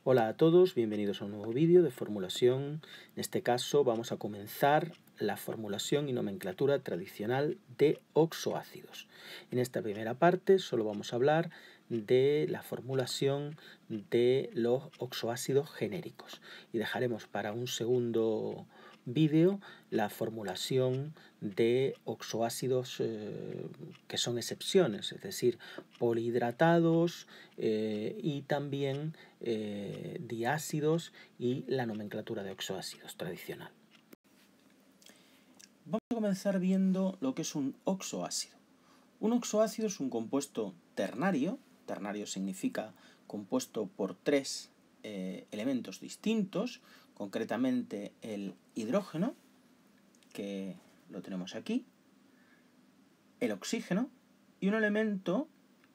Hola a todos, bienvenidos a un nuevo vídeo de formulación. En este caso vamos a comenzar la formulación y nomenclatura tradicional de oxoácidos. En esta primera parte solo vamos a hablar de la formulación de los oxoácidos genéricos y dejaremos para un segundo vídeo la formulación de oxoácidos que son excepciones, es decir, polihidratados y también diácidos y la nomenclatura de oxoácidos tradicional. Vamos a comenzar viendo lo que es un oxoácido. Un oxoácido es un compuesto ternario. Ternario significa compuesto por tres elementos distintos, concretamente el hidrógeno, que lo tenemos aquí, el oxígeno y un elemento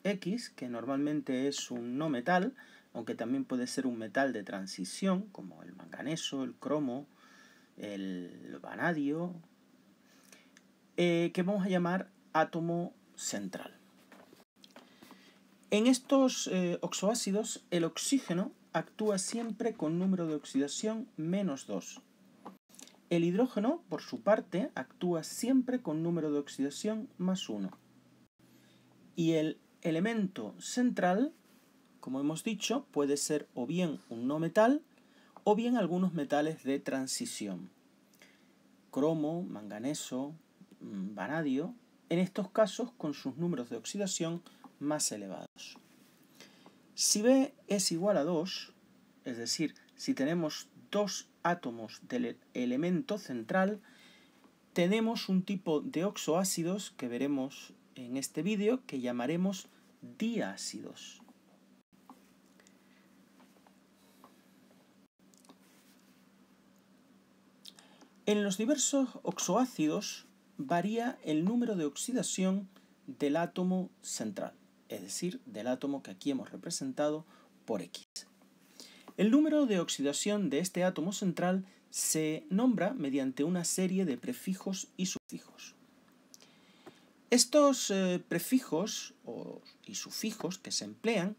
X, que normalmente es un no metal, aunque también puede ser un metal de transición, como el manganeso, el cromo, el vanadio, que vamos a llamar átomo central. En estos oxoácidos, el oxígeno actúa siempre con número de oxidación -2. El hidrógeno, por su parte, actúa siempre con número de oxidación +1. Y el elemento central, como hemos dicho, puede ser o bien un no metal o bien algunos metales de transición. Cromo, manganeso, vanadio, en estos casos con sus números de oxidación más elevados. Si B es igual a 2, es decir, si tenemos dos átomos del elemento central, tenemos un tipo de oxoácidos que veremos en este vídeo que llamaremos diácidos. En los diversos oxoácidos varía el número de oxidación del átomo central, es decir, del átomo que aquí hemos representado por X. El número de oxidación de este átomo central se nombra mediante una serie de prefijos y sufijos. Estos prefijos y sufijos que se emplean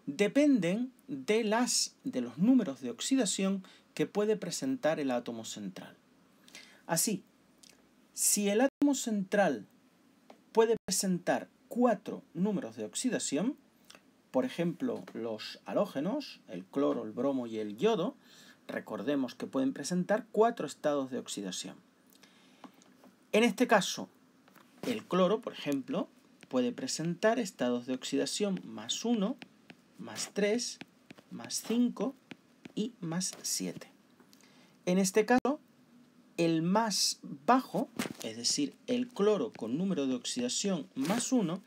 dependen de los números de oxidación que puede presentar el átomo central. Así, si el átomo central puede presentar 4 números de oxidación, por ejemplo, los halógenos, el cloro, el bromo y el yodo, recordemos que pueden presentar 4 estados de oxidación. En este caso, el cloro, por ejemplo, puede presentar estados de oxidación +1, +3, +5 y +7. En este caso, el más bajo, es decir, el cloro con número de oxidación +1,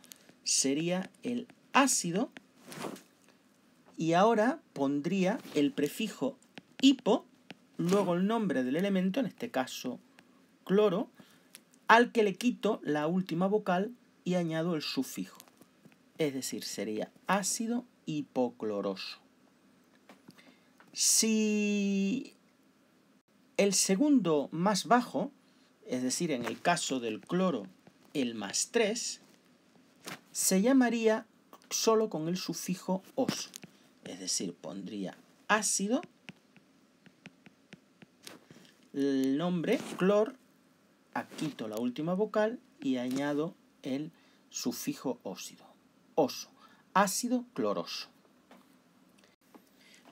sería el ácido, y ahora pondría el prefijo hipo, luego el nombre del elemento, en este caso cloro, al que le quito la última vocal y añado el sufijo. Es decir, sería ácido hipocloroso. Si el segundo más bajo, es decir, en el caso del cloro, el +3, se llamaría solo con el sufijo oso. Es decir, pondría ácido, el nombre clor, quito la última vocal y añado el sufijo oso, ácido cloroso.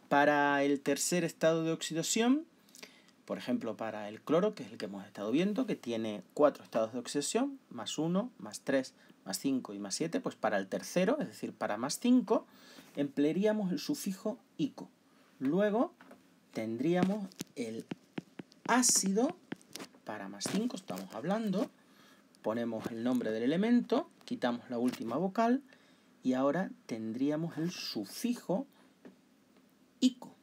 Para el tercer estado de oxidación, por ejemplo, para el cloro, que es el que hemos estado viendo, que tiene 4 estados de oxidación, +1, +3, +5 y +7, pues para el tercero, es decir, para +5, emplearíamos el sufijo ico. Luego tendríamos el ácido, para +5 estamos hablando, ponemos el nombre del elemento, quitamos la última vocal y ahora tendríamos el sufijo ico.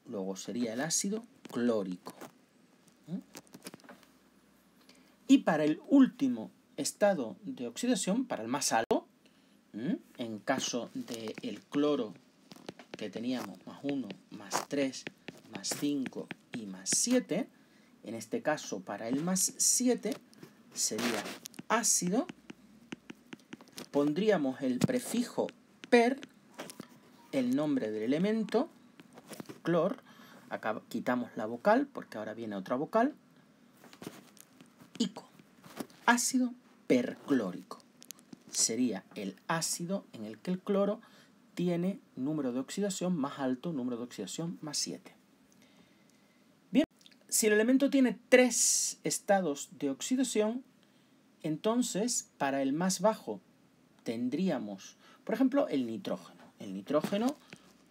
Luego sería el ácido clórico. Y para el último estado de oxidación, para el más alto, en caso del cloro que teníamos +1, +3, +5 y +7, en este caso para el +7 sería ácido, pondríamos el prefijo per, el nombre del elemento, clor. Acá quitamos la vocal porque ahora viene otra vocal. Ico. Ácido perclórico. Sería el ácido en el que el cloro tiene número de oxidación más alto, número de oxidación más 7. Bien, si el elemento tiene 3 estados de oxidación, entonces para el más bajo tendríamos, por ejemplo, el nitrógeno. El nitrógeno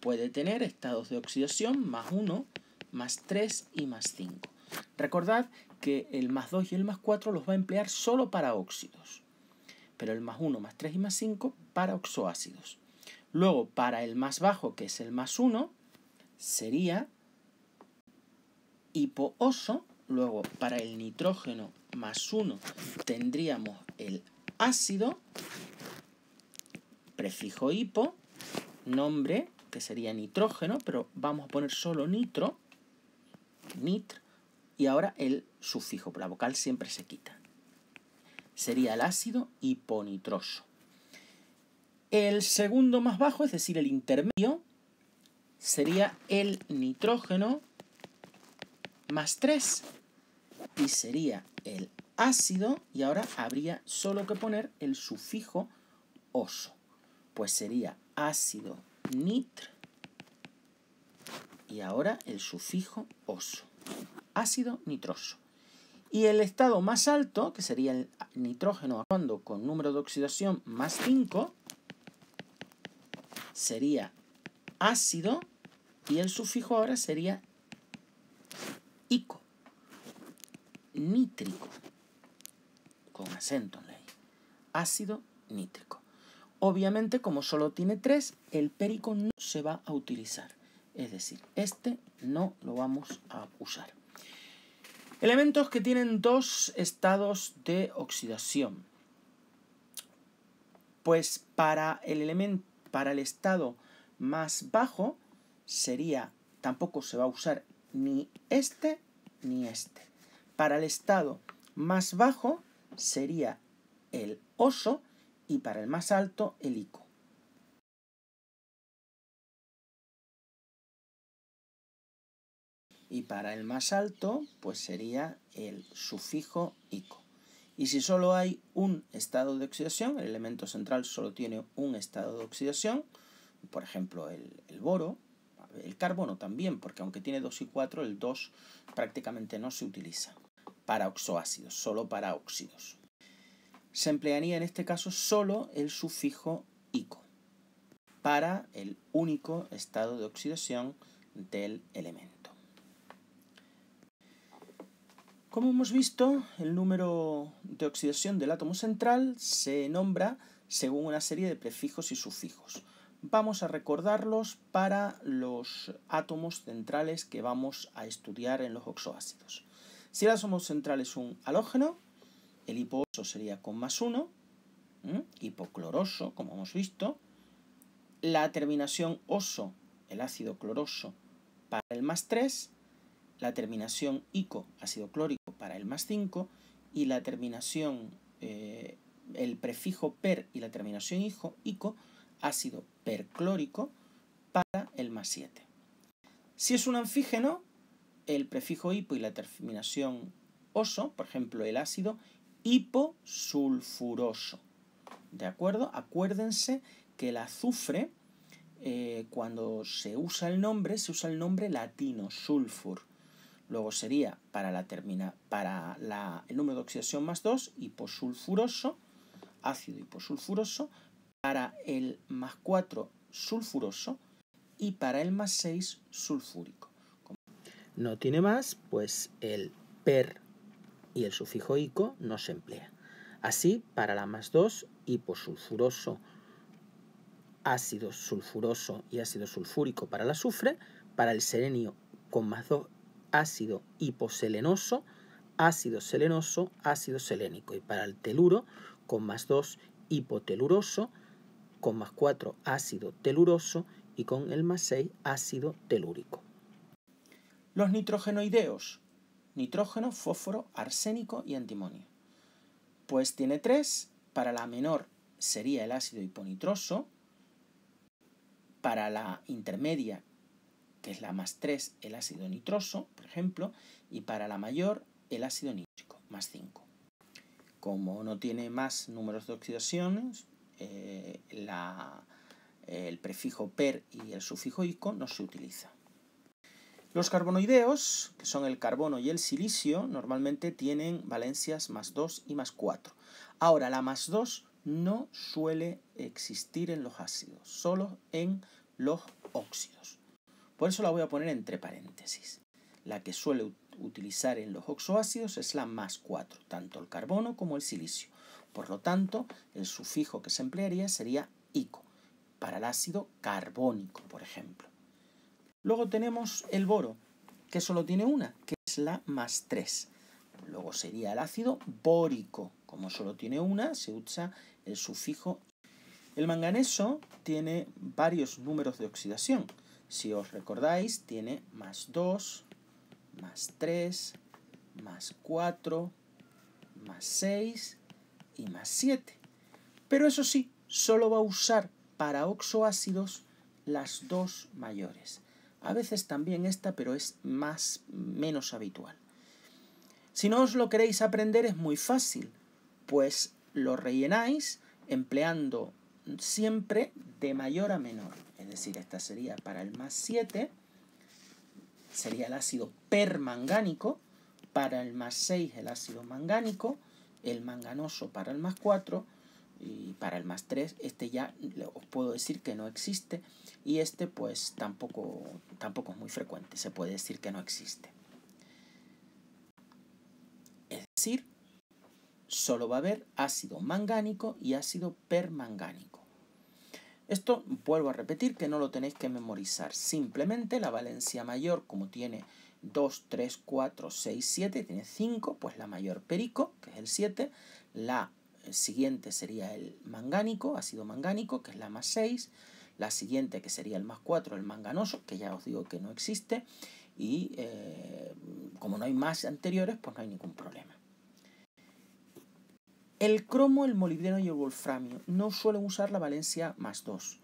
puede tener estados de oxidación más 1, más 3 y más 5. Recordad que el más 2 y el más 4 los va a emplear solo para óxidos, pero el más 1, más 3 y más 5 para oxoácidos. Luego, para el más bajo, que es el más 1, sería hipooso. Luego, para el nitrógeno más 1, tendríamos el ácido, prefijo hipo, nombre, que sería nitrógeno, pero vamos a poner solo nitro, nitr, y ahora el sufijo, la vocal siempre se quita. Sería el ácido hiponitroso. El segundo más bajo, es decir, el intermedio, sería el nitrógeno más 3 y sería el ácido, y ahora habría solo que poner el sufijo oso. Pues sería ácido nitr y ahora el sufijo oso. Ácido nitroso. Y el estado más alto, que sería el nitrógeno actuando con número de oxidación más 5, sería ácido y el sufijo ahora sería ico, nítrico, con acento en la i, ácido nítrico. Obviamente, como solo tiene 3, el périco no se va a utilizar, es decir, este no lo vamos a usar. Elementos que tienen 2 estados de oxidación. Pues para el estado más bajo sería, tampoco se va a usar ni este ni este. Para el estado más bajo sería el oso y para el más alto el ico. Y para el más alto pues sería el sufijo ico. Y si solo hay un estado de oxidación, el elemento central solo tiene un estado de oxidación, por ejemplo el boro, el carbono también, porque aunque tiene 2 y 4, el 2 prácticamente no se utiliza para oxoácidos, solo para óxidos. Se emplearía en este caso solo el sufijo ico para el único estado de oxidación del elemento. Como hemos visto, el número de oxidación del átomo central se nombra según una serie de prefijos y sufijos. Vamos a recordarlos para los átomos centrales que vamos a estudiar en los oxoácidos. Si el átomo central es un halógeno, el hipooso sería con más 1, hipocloroso, como hemos visto. La terminación oso, el ácido cloroso, para el más 3, la terminación ico, ácido clórico, para el más 5, y la terminación, el prefijo per y la terminación ico, ácido perclórico, para el más 7. Si es un anfígeno, el prefijo hipo y la terminación oso, por ejemplo, el ácido hiposulfuroso. ¿De acuerdo? Acuérdense que el azufre, cuando se usa el nombre latino, sulfur. Luego sería para el número de oxidación más 2, hiposulfuroso, ácido hiposulfuroso, para el más 4, sulfuroso, y para el más 6, sulfúrico. No tiene más, pues el per y el sufijo ico no se emplea. Así, para la más 2, hiposulfuroso, ácido sulfuroso y ácido sulfúrico para el azufre, para el selenio con más 2, ácido hiposelenoso, ácido selenoso, ácido selénico, y para el teluro con más 2, hipoteluroso, con más 4, ácido teluroso, y con el más 6, ácido telúrico. Los nitrogenoideos: nitrógeno, fósforo, arsénico y antimonio. Pues tiene 3, para la menor sería el ácido hiponitroso, para la intermedia que es la más 3, el ácido nitroso, por ejemplo, y para la mayor, el ácido nítrico, más 5. Como no tiene más números de oxidaciones, el prefijo per y el sufijo ico no se utiliza. Los carbonoideos, que son el carbono y el silicio, normalmente tienen valencias más 2 y más 4. Ahora, la más 2 no suele existir en los ácidos, solo en los óxidos. Por eso la voy a poner entre paréntesis. La que suele utilizar en los oxoácidos es la más 4, tanto el carbono como el silicio. Por lo tanto, el sufijo que se emplearía sería ico, para el ácido carbónico, por ejemplo. Luego tenemos el boro, que solo tiene una, que es la más 3. Luego sería el ácido bórico. Como solo tiene una, se usa el sufijo. El manganeso tiene varios números de oxidación. Si os recordáis, tiene más 2, más 3, más 4, más 6 y más 7. Pero eso sí, solo va a usar para oxoácidos las dos mayores. A veces también esta, pero es menos habitual. Si no os lo queréis aprender es muy fácil, pues lo rellenáis empleando siempre de mayor a menor. Es decir, esta sería para el más 7, sería el ácido permangánico, para el más 6 el ácido mangánico, el manganoso para el más 4 y para el más 3, este ya os puedo decir que no existe y este pues tampoco es muy frecuente, se puede decir que no existe. Es decir, solo va a haber ácido mangánico y ácido permangánico. Esto vuelvo a repetir que no lo tenéis que memorizar, simplemente la valencia mayor, como tiene 2, 3, 4, 6, 7, tiene 5, pues la mayor perico, que es el 7, la siguiente sería el mangánico, ácido mangánico, que es la más 6, la siguiente que sería el más 4, el manganoso, que ya os digo que no existe, y como no hay más anteriores, pues no hay ningún problema. El cromo, el molibdeno y el wolframio no suelen usar la valencia más 2.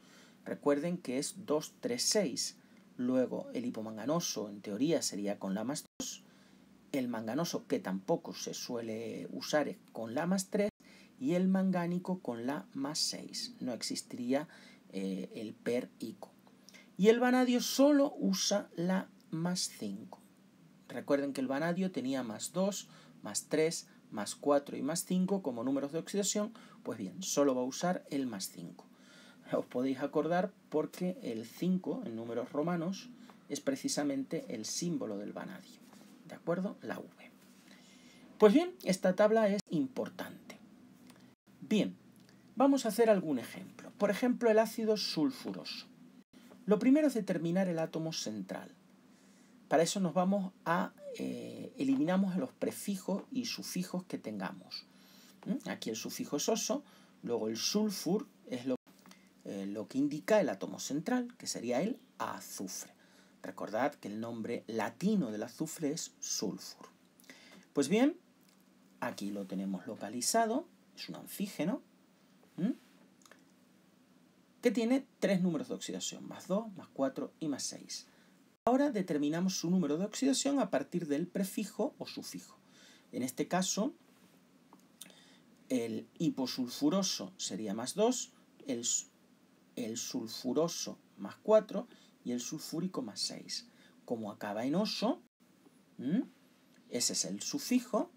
Recuerden que es 2, 3, 6. Luego el hipomanganoso en teoría sería con la más 2. El manganoso, que tampoco se suele usar, es con la más 3. Y el mangánico con la más 6. No existiría el per-ico. Y el vanadio solo usa la más 5. Recuerden que el vanadio tenía más 2, más 3, más 4 y más 5 como números de oxidación, pues bien, solo va a usar el más 5. Os podéis acordar porque el 5 en números romanos es precisamente el símbolo del vanadio, ¿de acuerdo? La V. Pues bien, esta tabla es importante. Bien, vamos a hacer algún ejemplo. Por ejemplo, el ácido sulfuroso. Lo primero es determinar el átomo central. Para eso nos vamos a eliminamos los prefijos y sufijos que tengamos. Aquí el sufijo es oso, luego el sulfur es lo que indica el átomo central, que sería el azufre. Recordad que el nombre latino del azufre es sulfur. Pues bien, aquí lo tenemos localizado, es un anfígeno, que tiene 3 números de oxidación, más 2, más 4 y más 6. Ahora determinamos su número de oxidación a partir del prefijo o sufijo. En este caso, el hiposulfuroso sería más 2, el sulfuroso más 4 y el sulfúrico más 6. Como acaba en oso, ese es el sufijo,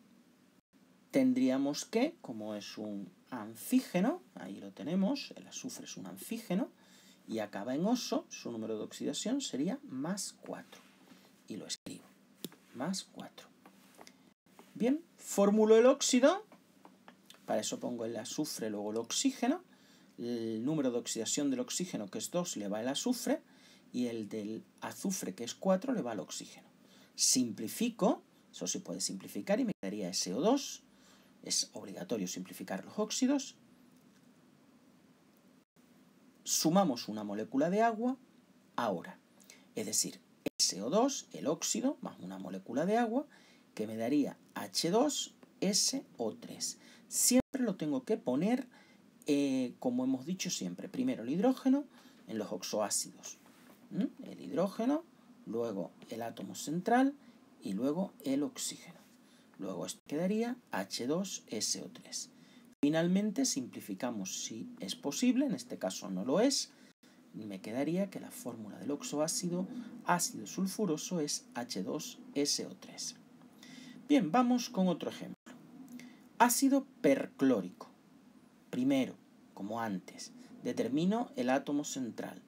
tendríamos que, como es un anfígeno, ahí lo tenemos, el azufre es un anfígeno, y acaba en oso, su número de oxidación sería más 4. Y lo escribo, más 4. Bien, formulo el óxido, para eso pongo el azufre, luego el oxígeno, el número de oxidación del oxígeno, que es 2, le va el azufre, y el del azufre, que es 4, le va al oxígeno. Simplifico, eso se puede simplificar y me quedaría SO2, es obligatorio simplificar los óxidos. Sumamos una molécula de agua ahora, es decir, SO2, el óxido, más una molécula de agua, que me daría H2SO3. Siempre lo tengo que poner, como hemos dicho siempre, primero el hidrógeno en los oxoácidos. El hidrógeno luego el átomo central y luego el oxígeno. Luego esto quedaría H2SO3. Finalmente simplificamos si es posible, en este caso no lo es, me quedaría que la fórmula del oxoácido ácido sulfuroso es H2SO3. Bien, vamos con otro ejemplo. Ácido perclórico. Primero, como antes, determino el átomo central.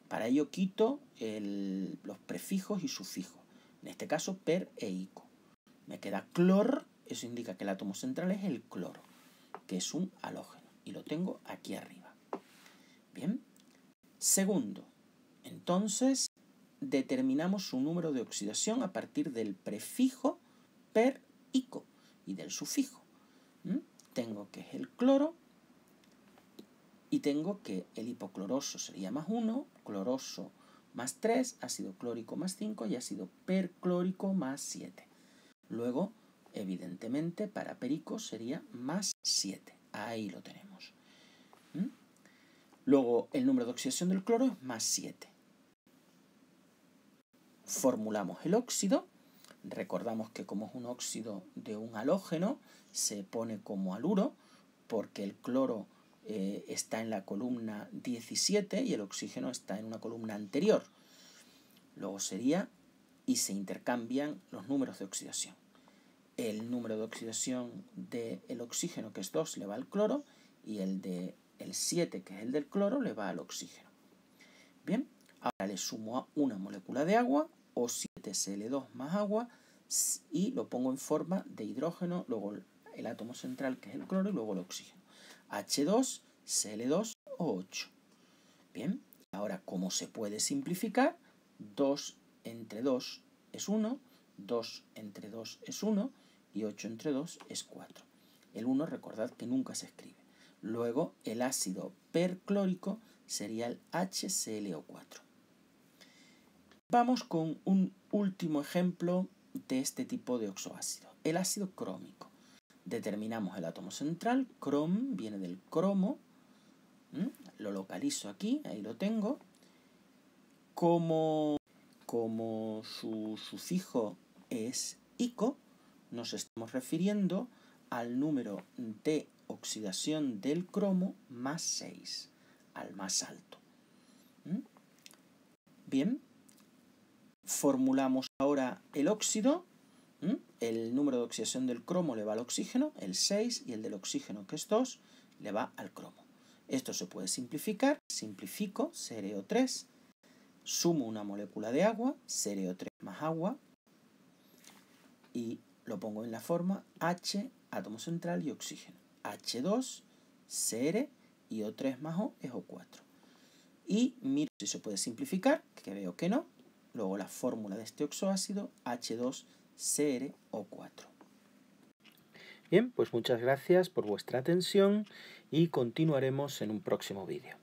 Para ello quito los prefijos y sufijos. En este caso, per e ico. Me queda clor, eso indica que el átomo central es el cloro, que es un halógeno. Y lo tengo aquí arriba. Bien. Segundo, entonces determinamos su número de oxidación a partir del prefijo per ico y del sufijo. Tengo que es el cloro y tengo que el hipocloroso sería más 1, cloroso más 3, ácido clórico más 5 y ácido perclórico más 7. Luego, evidentemente, para perico sería más 7. Ahí lo tenemos. Luego, el número de oxidación del cloro es más 7. Formulamos el óxido. Recordamos que como es un óxido de un halógeno, se pone como haluro, porque el cloro está en la columna 17 y el oxígeno está en una columna anterior. Luego sería, y se intercambian los números de oxidación. El número de oxidación del oxígeno, que es 2, le va al cloro, y el de el 7, que es el del cloro, le va al oxígeno. Bien, ahora le sumo una molécula de agua, O7Cl2 más agua, y lo pongo en forma de hidrógeno, luego el átomo central, que es el cloro, y luego el oxígeno. H2Cl2O8. Bien, ahora, ¿cómo se puede simplificar? 2 entre 2 es 1, 2 entre 2 es 1, y 8 entre 2 es 4. El 1, recordad que nunca se escribe. Luego, el ácido perclórico sería el HClO4. Vamos con un último ejemplo de este tipo de oxoácido, el ácido crómico. Determinamos el átomo central, crom viene del cromo, lo localizo aquí, ahí lo tengo. Como su sufijo es ico, nos estamos refiriendo al número de oxidación del cromo más 6, al más alto. Bien, formulamos ahora el óxido. El número de oxidación del cromo le va al oxígeno, el 6, y el del oxígeno, que es 2, le va al cromo. Esto se puede simplificar. Simplifico, CrO3, sumo una molécula de agua, CrO3 más agua, y lo pongo en la forma H, átomo central y oxígeno. H2, Cr, y O3 más O es O4. Y miro si se puede simplificar, que veo que no. Luego la fórmula de este oxoácido, H2CrO4. Bien, pues muchas gracias por vuestra atención y continuaremos en un próximo vídeo.